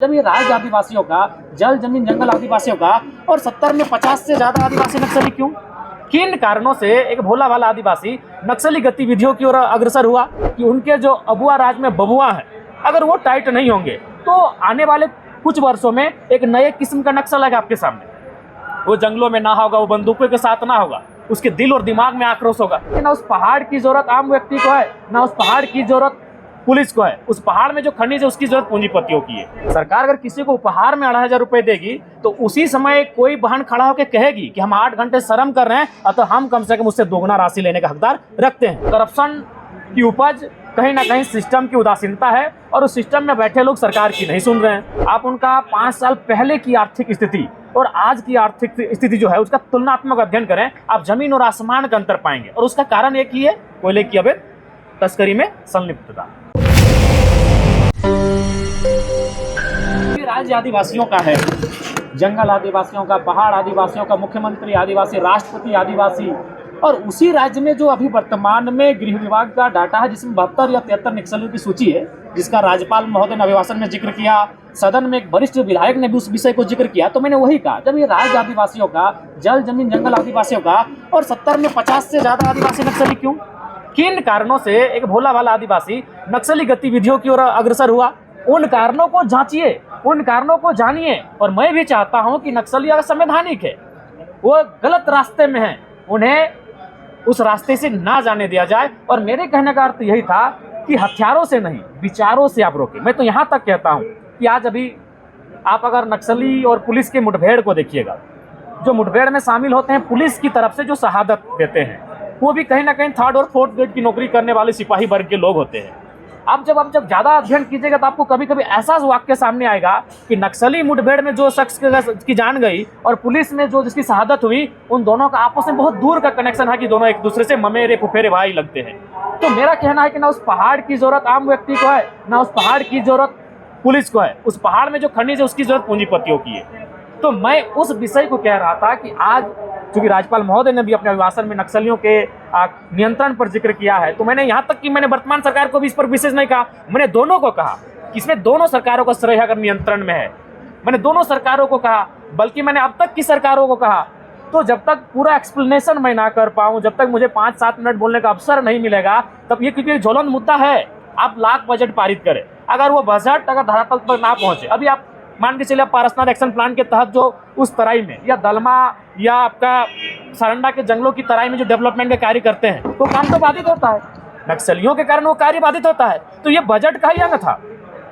जब ये राज्य आदिवासियों का, जल जमीन जंगल आदिवासियों का और 70 में 50 से ज्यादा आदिवासी नक्सली क्यों? किन कारणों से एक भोला भाला आदिवासी नक्सली गतिविधियों की ओर अग्रसर हुआ कि उनके जो अबुआ राज में बबुआ हैं, अगर वो टाइट नहीं होंगे तो आने वाले कुछ वर्षों में एक नए किस्म का नक्सल आएगा आपके सामने। वो जंगलों में ना होगा, वो बंदूकों के साथ ना होगा, उसके दिल और दिमाग में आक्रोश होगा। ना उस पहाड़ की जरूरत आम व्यक्ति को है, ना उस पहाड़ की जरूरत पुलिस को है। उस पहाड़ में जो खनिज है उसकी जरूरत पूंजीपतियों की है। सरकार अगर किसी को उपहार में 2,500 रुपए देगी तो उसी समय कोई बहन खड़ा होकर कहेगी कि हम 8 घंटे श्रम कर रहे हैं तो हम कम से कम उससे दोगुना राशि लेने का हकदार रखते हैं। करप्शन की उपज कहीं ना कहीं सिस्टम की उदासीनता है और उस सिस्टम में बैठे लोग सरकार की नहीं सुन रहे हैं। आप उनका 5 साल पहले की आर्थिक स्थिति और आज की आर्थिक स्थिति जो है उसका तुलनात्मक अध्ययन करें, आप जमीन और आसमान का अंतर पाएंगे। और उसका कारण एक ही है, कोयले की अवैध तस्करी में संलिप्तता। राज्य आदिवासियों का है, जंगल आदिवासियों का, पहाड़ आदिवासियों का, मुख्यमंत्री आदिवासी, राष्ट्रपति आदिवासी। और उसी राज्य में जो अभी वर्तमान में गृह विभाग का डाटा है जिसमें 72 या 73 नक्सलियों की सूची है, जिसका राज्यपाल महोदय ने अभिभाषण में जिक्र किया, सदन में एक वरिष्ठ विधायक ने भी उस विषय को जिक्र किया। तो मैंने वही कहा, जब ये राज्य आदिवासियों का, जल जमीन जंगल आदिवासियों का और 70 में 50 से ज्यादा आदिवासी नक्सली क्यों? किन कारणों से एक भोला भाला आदिवासी नक्सली गतिविधियों की ओर अग्रसर हुआ? उन कारणों को जांचिए, उन कारणों को जानिए। और मैं भी चाहता हूं कि नक्सली अगर संवैधानिक है, वो गलत रास्ते में है, उन्हें उस रास्ते से ना जाने दिया जाए। और मेरे कहने का अर्थ यही था कि हथियारों से नहीं, विचारों से आप रोकें। मैं तो यहां तक कहता हूं कि आज अभी आप अगर नक्सली और पुलिस के मुठभेड़ को देखिएगा, जो मुठभेड़ में शामिल होते हैं पुलिस की तरफ से जो शहादत देते हैं, वो भी कहीं ना कहीं 3rd और 4th ग्रेड की नौकरी करने वाले सिपाही वर्ग के लोग होते हैं। आप जब ज़्यादा अध्ययन कीजिएगा तो आपको कभी कभी ऐसा वाक्य सामने आएगा कि नक्सली मुठभेड़ में जो शख्स की जान गई और पुलिस में जो जिसकी शहादत हुई, उन दोनों का आपस में बहुत दूर का कनेक्शन है कि दोनों एक दूसरे से ममेरे फुफेरे भाई लगते हैं। तो मेरा कहना है कि ना उस पहाड़ की जरूरत आम व्यक्ति को है, ना उस पहाड़ की जरूरत पुलिस को है। उस पहाड़ में जो खनिज है उसकी जरूरत पूंजीपतियों की है। तो मैं उस विषय को कह रहा था कि आज चूंकि राज्यपाल महोदय ने भी अपने अभिभाषण में नक्सलियों के नियंत्रण पर जिक्र किया है, तो मैंने यहाँ तक कि मैंने वर्तमान सरकार को भी इस पर विशेष नहीं कहा, मैंने दोनों को कहा कि इसमें दोनों सरकारों का श्रेय अगर नियंत्रण में है। मैंने दोनों सरकारों को कहा, बल्कि मैंने अब तक की सरकारों को कहा। तो जब तक पूरा एक्सप्लेनेशन मैं ना कर पाऊँ, जब तक मुझे 5-7 मिनट बोलने का अवसर नहीं मिलेगा, तब ये क्योंकि ज्वलंत मुद्दा है। आप लाख बजट पारित करें, अगर वो बजट अगर धरातल पर ना पहुंचे, अभी आप मान के चलिए पारसनाथ एक्शन प्लान के तहत जो उस तराई में या दलमा या आपका सारंडा के जंगलों की तराई में जो डेवलपमेंट के कार्य करते हैं, तो काम तो बाधित होता है, नक्सलियों के कारण वो कार्य बाधित होता है। तो ये बजट का ही अंग था,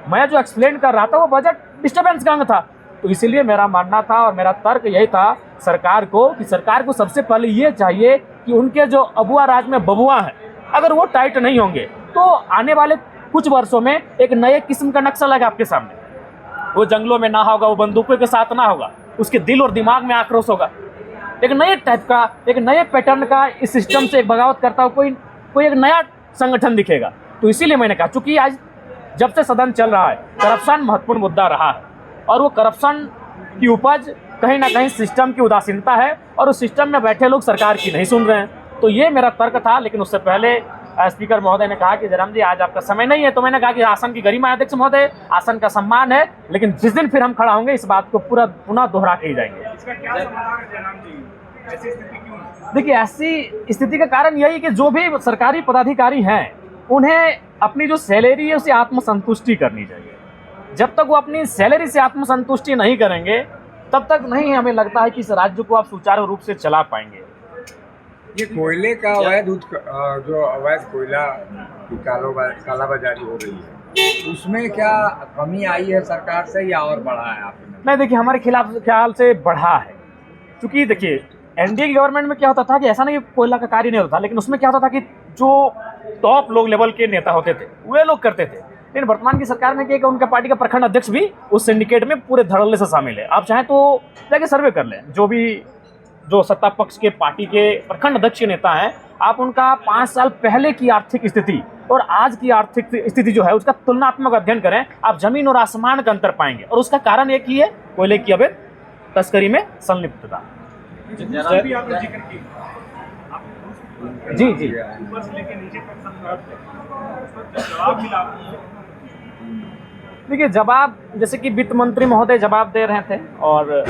मैं जो एक्सप्लेन कर रहा था वो बजट डिस्टर्बेंस का अंग था। तो इसीलिए मेरा मानना था और मेरा तर्क यही था सरकार को कि सरकार को सबसे पहले ये चाहिए कि उनके जो अबुआ राज में बबुआ हैं, अगर वो टाइट नहीं होंगे तो आने वाले कुछ वर्षों में एक नए किस्म का नक्सल आएगा आपके सामने। वो जंगलों में ना होगा, वो बंदूकों के साथ ना होगा, उसके दिल और दिमाग में आक्रोश होगा। एक नए टाइप का, एक नए पैटर्न का इस सिस्टम से एक बगावत करता हुआ कोई एक नया संगठन दिखेगा। तो इसीलिए मैंने कहा, चूंकि आज जब से सदन चल रहा है, करप्शन महत्वपूर्ण मुद्दा रहा है और वो करप्शन की उपज कहीं ना कहीं सिस्टम की उदासीनता है और उस सिस्टम में बैठे लोग सरकार की नहीं सुन रहे हैं। तो ये मेरा तर्क था। लेकिन उससे पहले स्पीकर महोदय ने कहा कि जयराम जी आज आपका समय नहीं है, तो मैंने कहा कि आसन की गरिमा है अध्यक्ष महोदय, आसन का सम्मान है, लेकिन जिस दिन फिर हम खड़ा होंगे इस बात को पूरा पुनः दोहरा के ही जाएंगे। इसका क्या समाधान है जयराम जी? ऐसी स्थिति क्यों? देखिए, ऐसी स्थिति का कारण यही कि जो भी सरकारी पदाधिकारी हैं उन्हें अपनी जो सैलरी है उसे आत्मसंतुष्टि करनी चाहिए। जब तक वो अपनी सैलरी से आत्मसंतुष्टि नहीं करेंगे तब तक नहीं हमें लगता है कि इस राज्य को आप सुचारू रूप से चला पाएंगे। ये कोयले का अवैध जो अवैध कोयला की कालाबाजारी हो रही है, उसमें क्या कमी आई है सरकार से या और बढ़ा है आपने? नहीं, देखिए, हमारे खिलाफ ख्याल से बढ़ा है। क्योंकि देखिए, एनडीए की गवर्नमेंट में क्या होता था कि ऐसा नहीं कोयला का कार्य नहीं होता था, लेकिन उसमें क्या होता था कि जो टॉप लोग लेवल के नेता होते थे वे लोग करते थे। लेकिन वर्तमान की सरकार ने किया कि उनका पार्टी का प्रखंड अध्यक्ष भी उस सिंडिकेट में पूरे धड़ल्ले से शामिल है। आप चाहें तो जाके सर्वे कर लें, जो सत्ता पक्ष के पार्टी के प्रखंड अध्यक्ष के नेता हैं, आप उनका 5 साल पहले की आर्थिक स्थिति और आज की आर्थिक स्थिति जो है उसका तुलनात्मक अध्ययन करें, आप जमीन और आसमान का अंतर पाएंगे। और उसका कारण एक ही है, कोयले की अवैध तस्करी में संलिप्तता। जी जी, ऊपर से लेके नीचे तक सब जवाब मिला। देखिए, जवाब जैसे कि वित्त मंत्री महोदय जवाब दे रहे थे और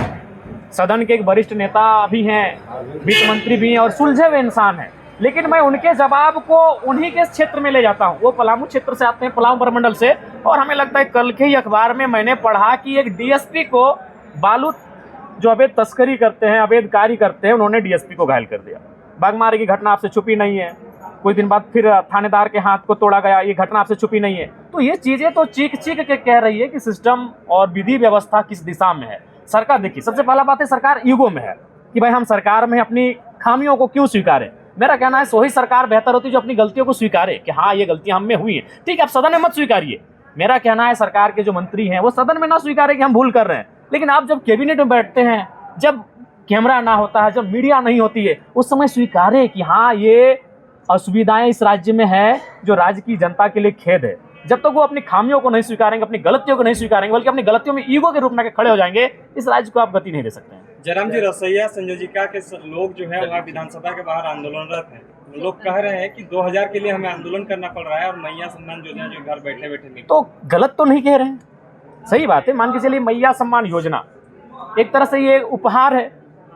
सदन के एक वरिष्ठ नेता भी हैं, वित्त मंत्री भी हैं और सुलझे हुए इंसान हैं, लेकिन मैं उनके जवाब को उन्हीं के क्षेत्र में ले जाता हूं। वो पलामू क्षेत्र से आते हैं, पलामू प्रमंडल से, और हमें लगता है कल के ही अखबार में मैंने पढ़ा कि एक डीएसपी को बालू जो अवैध तस्करी करते हैं, अवैध कार्य करते हैं, उन्होंने डीएसपी को घायल कर दिया। बागमारे की घटना आपसे छुपी नहीं है, कुछ दिन बाद फिर थानेदार के हाथ को तोड़ा गया, ये घटना आपसे छुपी नहीं है। तो ये चीज़ें तो चीख चीख के कह रही है कि सिस्टम और विधि व्यवस्था किस दिशा में है। सरकार, देखिए, सबसे पहला बात है, सरकार ईगो में है कि भाई हम सरकार में अपनी खामियों को क्यों स्वीकारें। मेरा कहना है वही सरकार बेहतर होती है जो अपनी गलतियों को स्वीकारे कि हाँ, ये गलतियां हम में हुई हैं। ठीक है, आप सदन में मत स्वीकारिए। मेरा कहना है सरकार के जो मंत्री हैं वो सदन में ना स्वीकारे कि हम भूल कर रहे हैं, लेकिन आप जब कैबिनेट में बैठते हैं, जब कैमरा ना होता है, जब मीडिया नहीं होती है, उस समय स्वीकारे कि हाँ, ये असुविधाएं इस राज्य में है जो राज्य की जनता के लिए खेद है। जब तक वो अपनी खामियों को नहीं स्वीकारेंगे, अपनी गलतियों को नहीं स्वीकारेंगे, बल्कि अपनी गलतियों में ईगो के रूप में खड़े हो जाएंगे, इस राज्य को आप गति नहीं दे सकते हैं। जयराम जी, रसोईया संयोजिका के लोग जो है वहाँ विधानसभा के बाहर आंदोलनरत हैं। लोग कह रहे हैं कि 2000 के लिए हमें आंदोलन करना पड़ रहा है और मैया सम्मान योजना जो घर बैठे बैठे मिल। तो गलत तो नहीं कह रहे हैं, सही बात है। मान के चलिए, मैया सम्मान योजना एक तरह से ये उपहार है,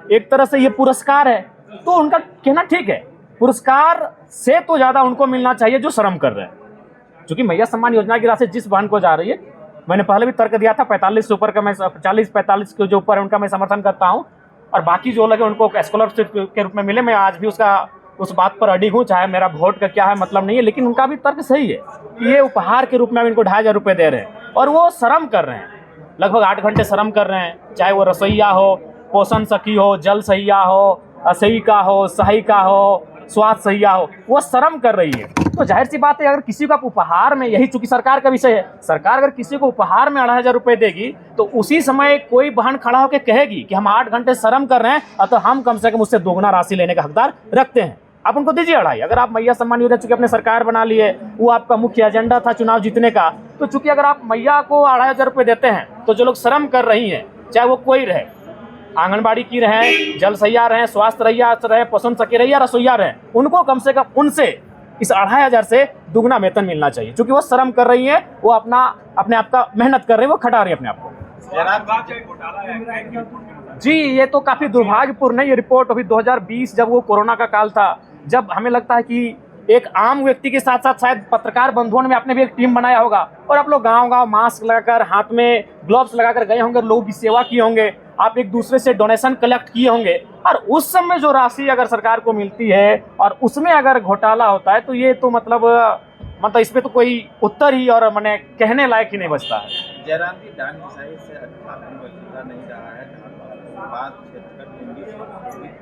एक तरह से ये पुरस्कार है, तो उनका कहना ठीक है। पुरस्कार से तो ज़्यादा उनको मिलना चाहिए जो श्रम कर रहे हैं, क्योंकि मैया सम्मान योजना की राशि जिस बहन को जा रही है, मैंने पहले भी तर्क दिया था, 45 से ऊपर का मैं 40-45 के जो ऊपर है उनका मैं समर्थन करता हूं, और बाकी जो लगे उनको स्कॉलरशिप के रूप में मिले, मैं आज भी उस बात पर अडिग हूं, चाहे मेरा वोट का क्या है मतलब नहीं है, लेकिन उनका भी तर्क सही है कि ये उपहार के रूप में इनको 2500 रुपये दे रहे हैं और वो श्रम कर रहे हैं, लगभग 8 घंटे श्रम कर रहे हैं, चाहे वो रसोईया हो, पोषण सखी हो, जल सहिया हो, सेविका हो, सहायिका हो, स्वास्थ्य सहिया हो, वो श्रम कर रही है। तो जाहिर सी बात है, अगर किसी को आप उपहार में, यही चूंकि सरकार का विषय है, सरकार अगर किसी को उपहार में 2500 रुपये देगी, तो उसी समय कोई बहन खड़ा होकर कहेगी कि हम 8 घंटे श्रम कर रहे हैं, तो हम कम से कम उससे दोगुना राशि लेने का हकदार रखते हैं। आप उनको दीजिए 2.5। अगर आप मैया सम्मान योजना चूंकि अपने सरकार बना लिए, वो आपका मुख्य एजेंडा था चुनाव जीतने का, तो चूंकि अगर आप मैया को 2500 रुपये देते हैं, तो जो लोग श्रम कर रही हैं, चाहे वो कोई रहे, आंगनबाड़ी की रहे, जल सहिया रहे, स्वास्थ्य रहिया रहे, पोषण सखी रहिया, रसोईया रहे, उनको कम से कम उनसे इस 2500 से दुगना वेतन मिलना चाहिए, क्योंकि वो श्रम कर रही हैं, वो अपने आप का मेहनत कर रही हैं, वो खटा रही है अपने आप को। जी, ये तो काफ़ी दुर्भाग्यपूर्ण है। ये रिपोर्ट अभी 2020, जब वो कोरोना का काल था, जब हमें लगता है कि एक आम व्यक्ति के साथ साथ शायद पत्रकार बंधुओं ने आपने भी एक टीम बनाया होगा, और आप लोग गांव-गांव मास्क लगाकर, हाथ में ग्लव्स लगाकर गए होंगे, लोगों की सेवा की होंगे, आप एक दूसरे से डोनेशन कलेक्ट किए होंगे, और उस समय जो राशि अगर सरकार को मिलती है और उसमें अगर घोटाला होता है, तो ये तो मतलब इसमें तो कोई उत्तर ही और मैंने कहने लायक ही नहीं बचता है। जयराम जी, डांग मिसाइल से वसूला नहीं रहा है। बात क्षेत्र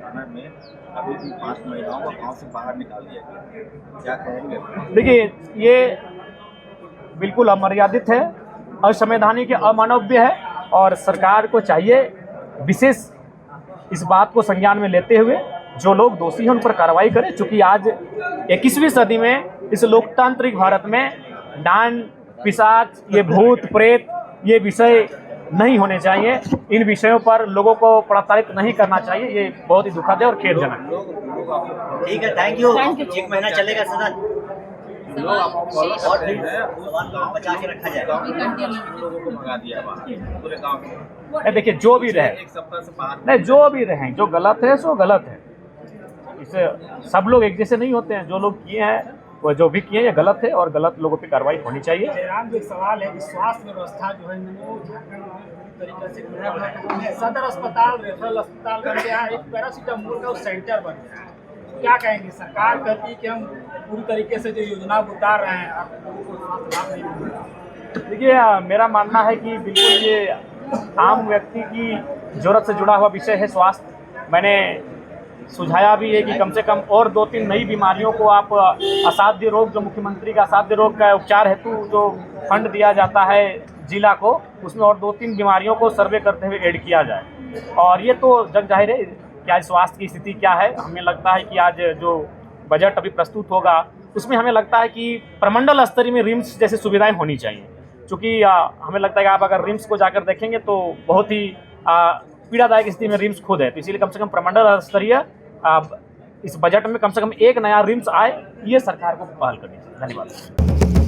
थाना में अभी भी 5 महिलाओं को गांव से बाहर निकाल दिया गया, क्या कहेंगे? देखिए, ये बिल्कुल अमर्यादित है, असंवैधानिक, अमानवीय है, और सरकार को चाहिए विशेष इस बात को संज्ञान में लेते हुए जो लोग दोषी हैं उन पर कार्रवाई करें, क्योंकि आज 21वीं सदी में इस लोकतांत्रिक भारत में डांड, पिशाच, ये भूत प्रेत, ये विषय नहीं होने चाहिए। इन विषयों पर लोगों को प्रताड़ित नहीं करना चाहिए। ये बहुत ही दुखद है और खेदजनक। ठीक है, थैंक यू। 1 महीना चलेगा सदन, और भी बचा के रखा जाएगा। लोगों को भगा दिया पूरे गाँव में। देखिए, जो भी रहे, एक सप्ताह से बाहर नहीं, जो भी रहे, जो गलत है सो गलत है। इसे सब लोग एक जैसे नहीं होते हैं, जो लोग किए हैं वो जो भी किए ये गलत है, और गलत लोगों पे कार्रवाई होनी चाहिए। जयराम जी, एक सवाल है कि स्वास्थ्य व्यवस्था जो है वो तरीके से सदर अस्पताल, रेफरल अस्पताल बन गया है, एक पैरासीटामोल का सेंटर बन गया है, क्या कहेंगे? सरकार कहती है कि हम पूरी तरीके से जो योजना उतार रहे हैं, आप लोगों को स्वास्थ्य लाभ नहीं मिल रहा। देखिए, मेरा मानना है कि बिल्कुल ये आम व्यक्ति की जरूरत से जुड़ा हुआ विषय है स्वास्थ्य। मैंने सुझाया भी है कि कम से कम और 2-3 नई बीमारियों को आप असाध्य रोग, जो मुख्यमंत्री का असाध्य रोग का उपचार हेतु जो फंड दिया जाता है जिला को, उसमें और 2-3 बीमारियों को सर्वे करते हुए ऐड किया जाए। और ये तो जग जाहिर है कि आज स्वास्थ्य की स्थिति क्या है। हमें लगता है कि आज जो बजट अभी प्रस्तुत होगा उसमें हमें लगता है कि प्रमंडल स्तरीय में रिम्स जैसी सुविधाएं होनी चाहिए, क्योंकि हमें लगता है कि आप अगर रिम्स को जाकर देखेंगे तो बहुत ही पीड़ादायक स्थिति में रिम्स खुद है। तो इसीलिए कम से कम प्रमंडल स्तरीय इस बजट में कम से कम एक नया रिम्स आए, ये सरकार को पहल करनी चाहिए। धन्यवाद।